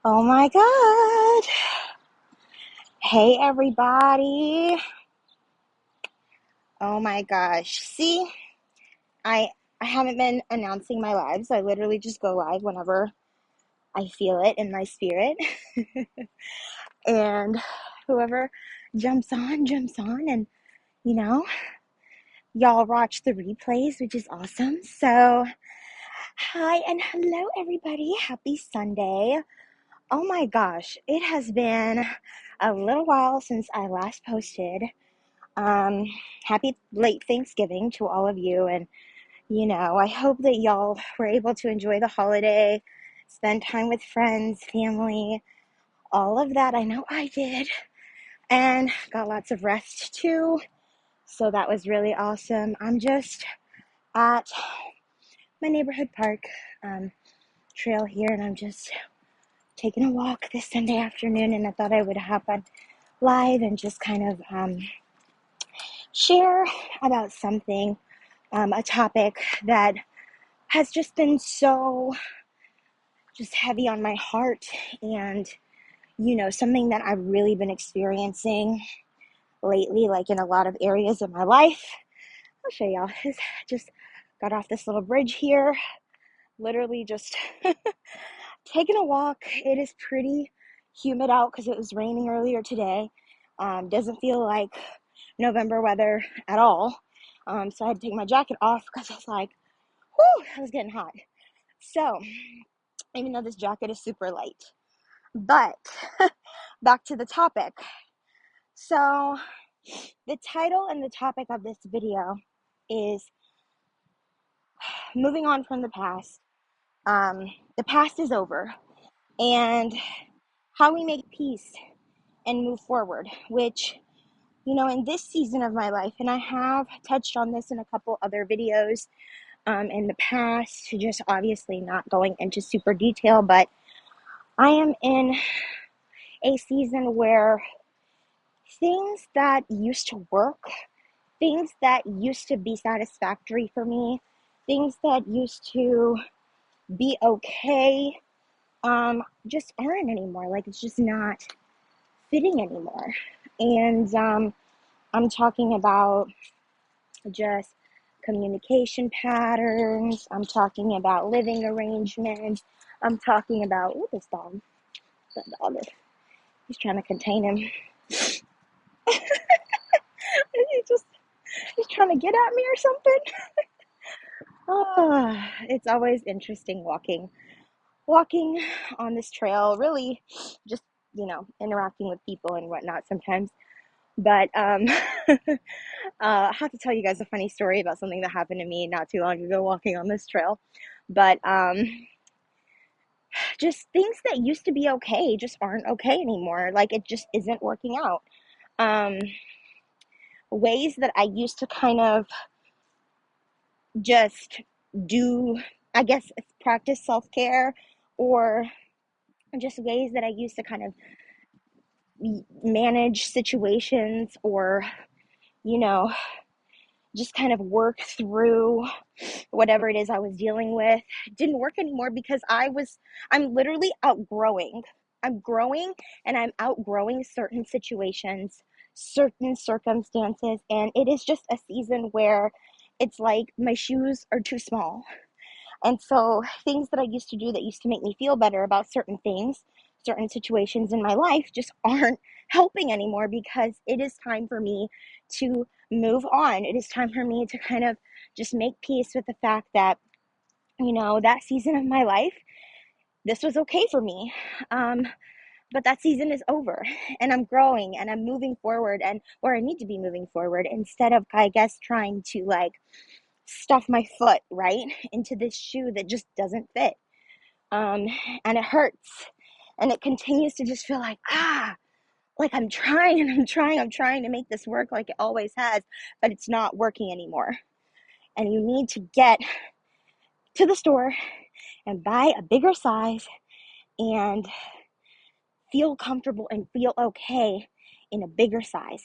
Oh my God. Hey, everybody. Oh my gosh. See, I I haven't been announcing my lives. I literally just go live whenever I feel it in my spirit. And whoever jumps on and you know, y'all watch the replays, which is awesome. So, hi and hello everybody. Happy Sunday. Oh my gosh, it has been a little while since I last posted. Um, Happy late Thanksgiving to all of you. And, I hope that y'all were able to enjoy the holiday, spend time with friends, family, all of that. I know I did. And got lots of rest too. So that was really awesome. I'm just at my neighborhood park trail here, and I'm just taking a walk this Sunday afternoon. And I thought I would hop on live and just kind of share about something, a topic that has just been so just heavy on my heart, and something that I've really been experiencing lately, like in a lot of areas of my life. I'll show y'all. Just got off this little bridge here, literally just taking a walk. It is pretty humid out because it was raining earlier today. Doesn't feel like November weather at all. So I had to take my jacket off because I was like, whew, I was getting hot. So even though this jacket is super light. But back to the topic. So the title and the topic of this video is moving on from the past. The past is over, and how we make peace and move forward, which, in this season of my life, and I have touched on this in a couple other videos in the past, just obviously not going into super detail, but I am in a season where things that used to work, things that used to be satisfactory for me, things that used to be okay, just aren't anymore. Like, it's just not fitting anymore. And I'm talking about just communication patterns. I'm talking about living arrangements. I'm talking about, this dog. That dog is, he's trying to contain him. He's trying to get at me or something. It's always interesting walking on this trail, really just, interacting with people and whatnot sometimes. But I have to tell you guys a funny story about something that happened to me not too long ago walking on this trail. But just things that used to be okay just aren't okay anymore. Like, it just isn't working out. Um, Ways that I used to kind of just do, I guess, practice self-care, or just ways that I used to kind of manage situations, or, you know, just kind of work through whatever it is I was dealing with, didn't work anymore because I'm literally outgrowing. I'm growing, and I'm outgrowing certain situations, certain circumstances, and it is just a season where it's like my shoes are too small. And so things that I used to do that used to make me feel better about certain things, certain situations in my life, just aren't helping anymore, because it is time for me to move on. It is time for me to kind of just make peace with the fact that, that season of my life, this was okay for me. But that season is over, and I'm growing, and I'm moving forward, and where I need to be moving forward, instead of, I guess, trying to like stuff my foot right into this shoe that just doesn't fit. um and it hurts, and it continues to just feel like I'm trying, and I'm trying to make this work like it always has, but it's not working anymore. And you need to get to the store and buy a bigger size and feel comfortable and feel okay in a bigger size,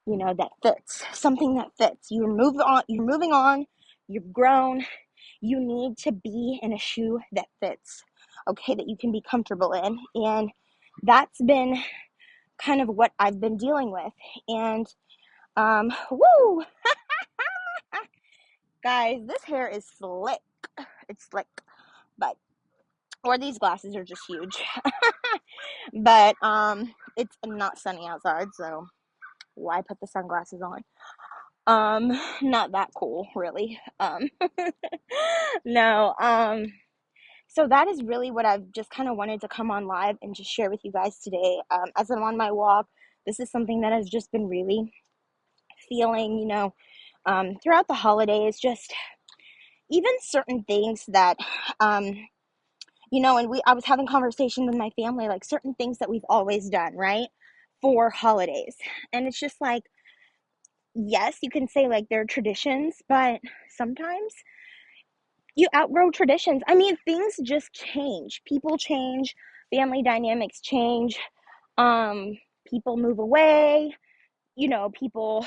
that fits, something that fits. You're moving on, you've grown. You need to be in a shoe that fits. okay, that you can be comfortable in. And that's been kind of what I've been dealing with. And woo, guys, this hair is slick. It's slick, but or these glasses are just huge. But it's not sunny outside, so why put the sunglasses on? Not that cool, really. No, so that is really what I've just kind of wanted to come on live and just share with you guys today. As I'm on my walk, this is something that has just been really feeling, throughout the holidays, just even certain things that, um, and I was having conversation with my family, like certain things that we've always done, right? For holidays. And it's just like, yes, you can say like they're traditions, but sometimes you outgrow traditions. I mean, things just change. People change, family dynamics change, um, people move away, people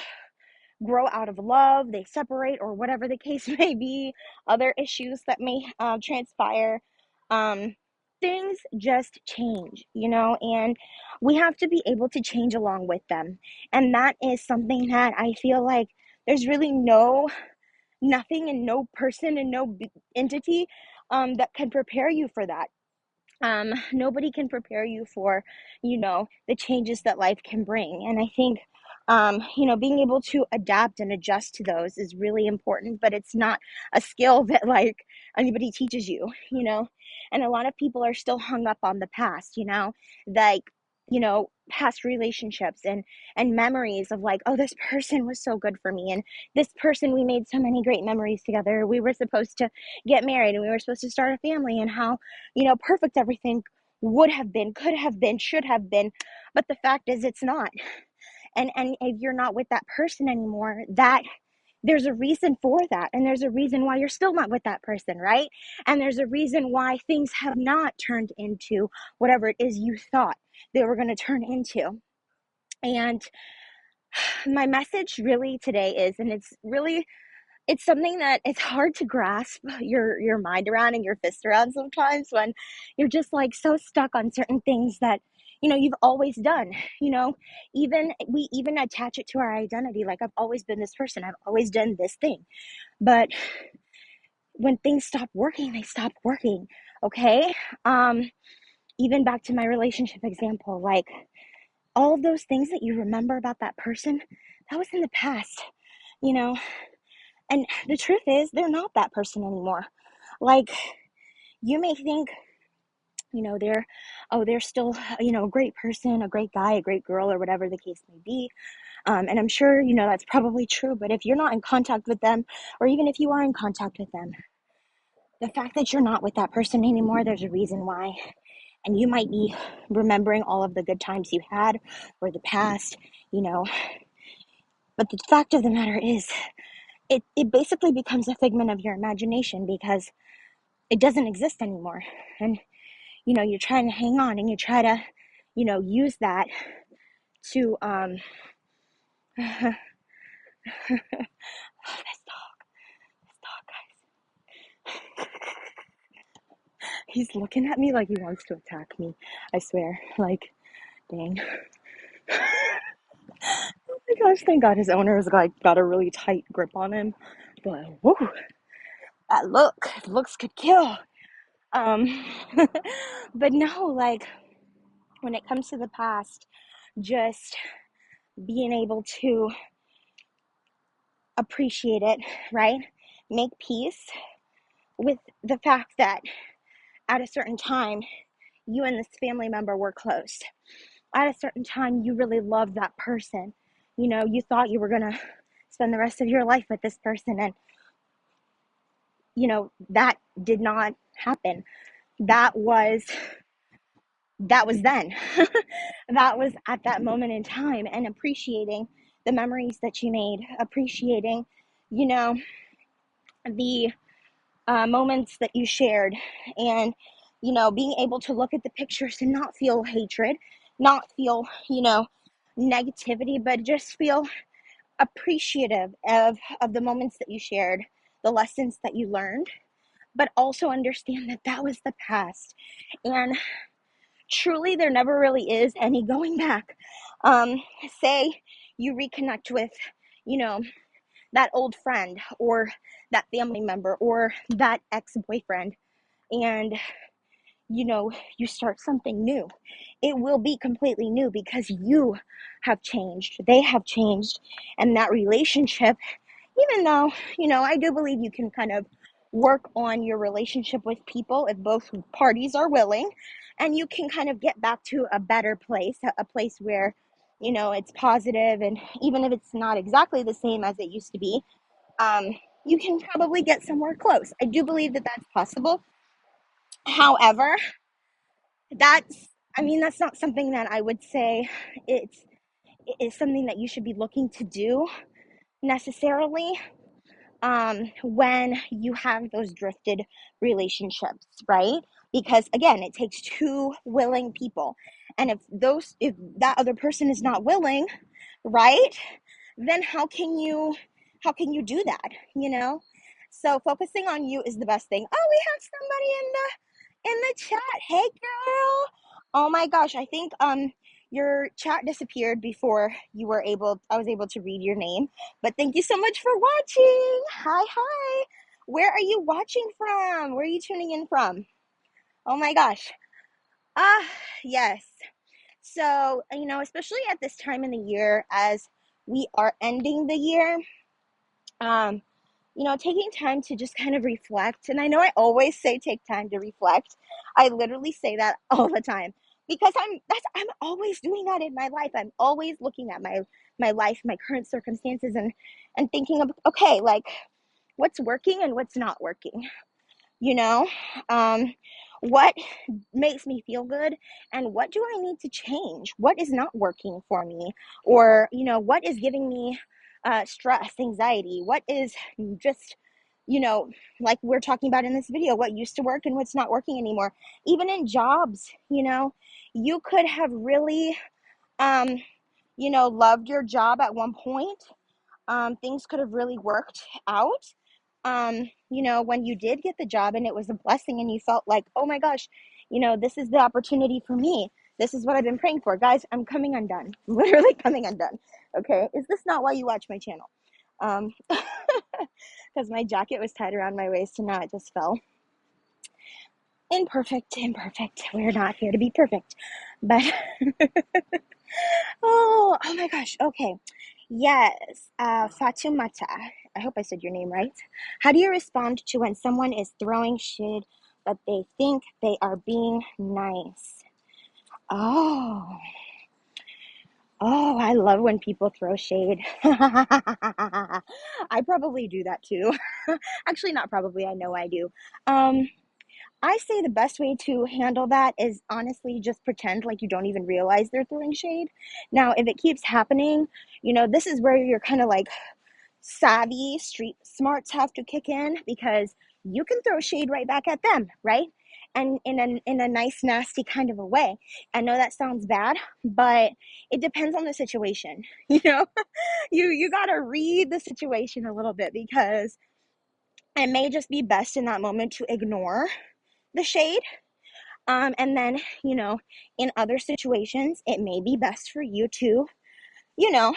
grow out of love, they separate, or whatever the case may be, other issues that may transpire. Um, things just change, and we have to be able to change along with them. And that is something that I feel like there's really nothing and no person and no entity that can prepare you for that. Nobody can prepare you for, the changes that life can bring. And I think, being able to adapt and adjust to those is really important, but it's not a skill that like anybody teaches you. And a lot of people are still hung up on the past, like, past relationships and memories of like, oh, this person was so good for me. And this person, we made so many great memories together. We were supposed to get married and we were supposed to start a family, and how perfect everything would have been, could have been, should have been. But the fact is, it's not. And if you're not with that person anymore, that there's a reason for that. And there's a reason why you're still not with that person, right? And there's a reason why things have not turned into whatever it is you thought they were going to turn into. And my message really today is, and it's something that it's hard to grasp your mind around and your fist around sometimes, when you're just like so stuck on certain things that you've always done. We even attach it to our identity, like I've always been this person, I've always done this thing. But when things stop working, they stop working. Okay. Even back to my relationship example, like all of those things that you remember about that person, that was in the past. you know And the truth is, they're not that person anymore. Like, you may think, they're still, a great person, a great guy, a great girl, or whatever the case may be. And I'm sure, that's probably true. But if you're not in contact with them, or even if you are in contact with them, the fact that you're not with that person anymore, there's a reason why. And you might be remembering all of the good times you had, or the past, you know. But the fact of the matter is, it basically becomes a figment of your imagination, because it doesn't exist anymore. And you're trying to hang on, and you try to use that to this dog, guys. He's looking at me like he wants to attack me, I swear. Like, dang. Oh my gosh, thank God his owner has like got a really tight grip on him. But whoo, that looks could kill. um but no, like, when it comes to the past, just being able to appreciate it, right? Make peace with the fact that at a certain time, you and this family member were close. At a certain time, you really loved that person. You thought you were going to spend the rest of your life with this person, and, that did not happen. That was then. That was at that moment in time, and appreciating the memories that you made, appreciating, you know, the moments that you shared, and being able to look at the pictures and not feel hatred, not feel negativity, but just feel appreciative of the moments that you shared, the lessons that you learned, but also understand that that was the past. And truly, there never really is any going back. Um, Say you reconnect with, you know, that old friend or that family member or that ex boyfriend, and you start something new. It will be completely new because you have changed, they have changed, and that relationship, even though, I do believe you can kind of work on your relationship with people if both parties are willing, and you can kind of get back to a better place, a place where, it's positive, and even if it's not exactly the same as it used to be, um, you can probably get somewhere close. I do believe that that's possible. However, that's, that's not something that I would say it's is something that you should be looking to do necessarily, when you have those drifted relationships, right? Because again, it takes two willing people. And if that other person is not willing, right? Then how can you do that, you know? So focusing on you is the best thing. Oh, we have somebody in the chat. Hey girl. Oh my gosh, I think your chat disappeared before I was able to read your name. But thank you so much for watching. Hi, hi. Where are you watching from? Where are you tuning in from? Oh my gosh. Ah, yes. So, especially at this time in the year as we are ending the year, um, taking time to just kind of reflect. And I know I always say take time to reflect. I literally say that all the time because I'm always doing that in my life. I'm always looking at my life, my current circumstances, and thinking of, okay, like what's working and what's not working. You know, um, what makes me feel good and what do I need to change? What is not working for me? Or, what is giving me stress, anxiety? What is just, you know, like we're talking about in this video, what used to work and what's not working anymore? Even in jobs, you could have really, um, loved your job at one point. Things could have really worked out. When you did get the job and it was a blessing and you felt like, oh my gosh, this is the opportunity for me. This is what I've been praying for. Guys, I'm coming undone. Literally coming undone. Okay. Is this not why you watch my channel? Because my jacket was tied around my waist and now it just fell. Imperfect, imperfect. We're not here to be perfect. But oh my gosh. Okay. Yes. Fatumata. I hope I said your name right. How do you respond to when someone is throwing shit but they think they are being nice? Oh. Oh, I love when people throw shade. I probably do that too. Actually, not probably. I know I do. Um, I say the best way to handle that is honestly just pretend like you don't even realize they're throwing shade. Now, if it keeps happening, this is where you're kind of like savvy street smarts have to kick in because you can throw shade right back at them, right? And in a nice, nasty kind of a way. I know that sounds bad, but it depends on the situation. You gotta read the situation a little bit because it may just be best in that moment to ignore the shade. And then, in other situations, it may be best for you to, you know,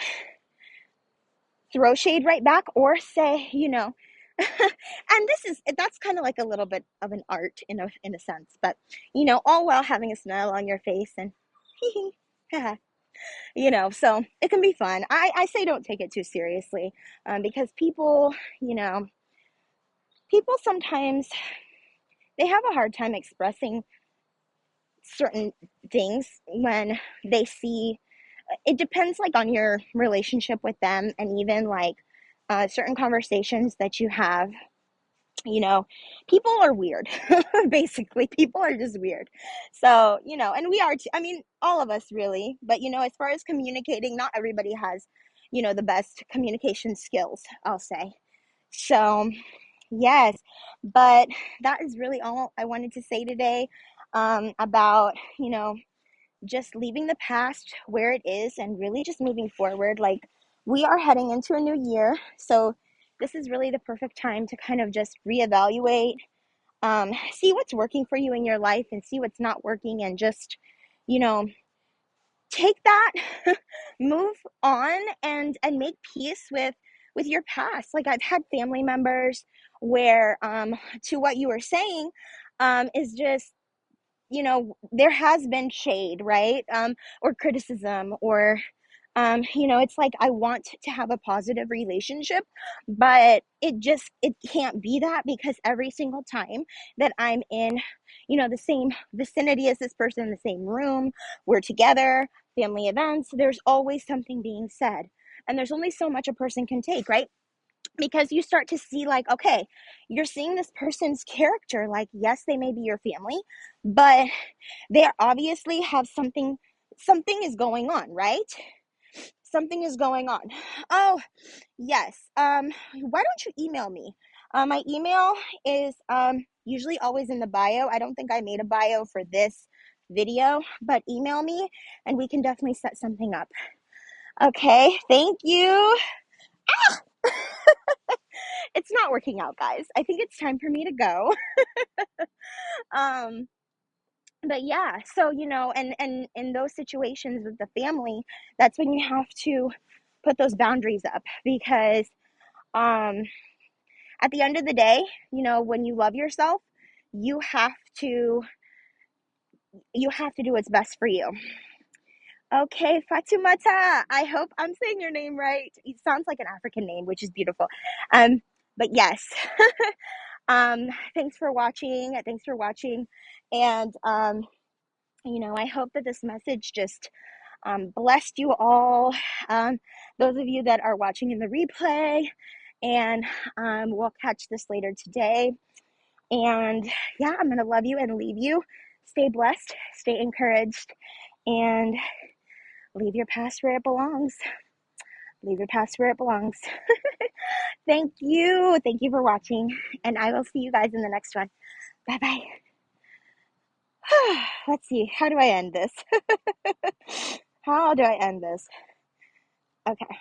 throw shade right back or say, and that's kind of like a little bit of an art in a sense, but all while having a smile on your face and so it can be fun. I say don't take it too seriously, because people sometimes they have a hard time expressing certain things when they see. It depends like on your relationship with them and even like certain conversations that you have. you know People are weird. Basically, people are just weird. So, and we are too. I mean, all of us really, but as far as communicating, not everybody has the best communication skills, I'll say. So yes, but that is really all I wanted to say today, about just leaving the past where it is and really just moving forward. Like, we are heading into a new year, so this is really the perfect time to kind of just reevaluate, See what's working for you in your life and see what's not working, and just, you know, take that, move on, and make peace with your past. Like, I've had family members where, to what you were saying, is just, there has been shade, right? Or criticism, or, it's like, I want to have a positive relationship, but it can't be that, because every single time that I'm in, the same vicinity as this person, in the same room, we're together, family events, there's always something being said. And there's only so much a person can take, right? Because you start to see, like, okay, you're seeing this person's character, like, yes, they may be your family, but they obviously have something is going on, right? Something is going on. Oh, yes. Why don't you email me? My email is usually always in the bio. I don't think I made a bio for this video, but email me and we can definitely set something up. Okay, thank you. It's not working out, guys. I think it's time for me to go. um but yeah, so, and in those situations with the family, that's when you have to put those boundaries up, because um at the end of the day, when you love yourself, you have to do what's best for you. Okay, Fatumata, I hope I'm saying your name right. It sounds like an African name, which is beautiful. But yes. Thanks for watching. Thanks for watching. And I hope that this message just blessed you all. Those of you that are watching in the replay, and we'll catch this later today. And yeah, I'm going to love you and leave you. Stay blessed, stay encouraged, and leave your past where it belongs. Leave your past where it belongs. Thank you. Thank you for watching. And I will see you guys in the next one. Bye bye. Let's see. How do I end this? How do I end this? Okay.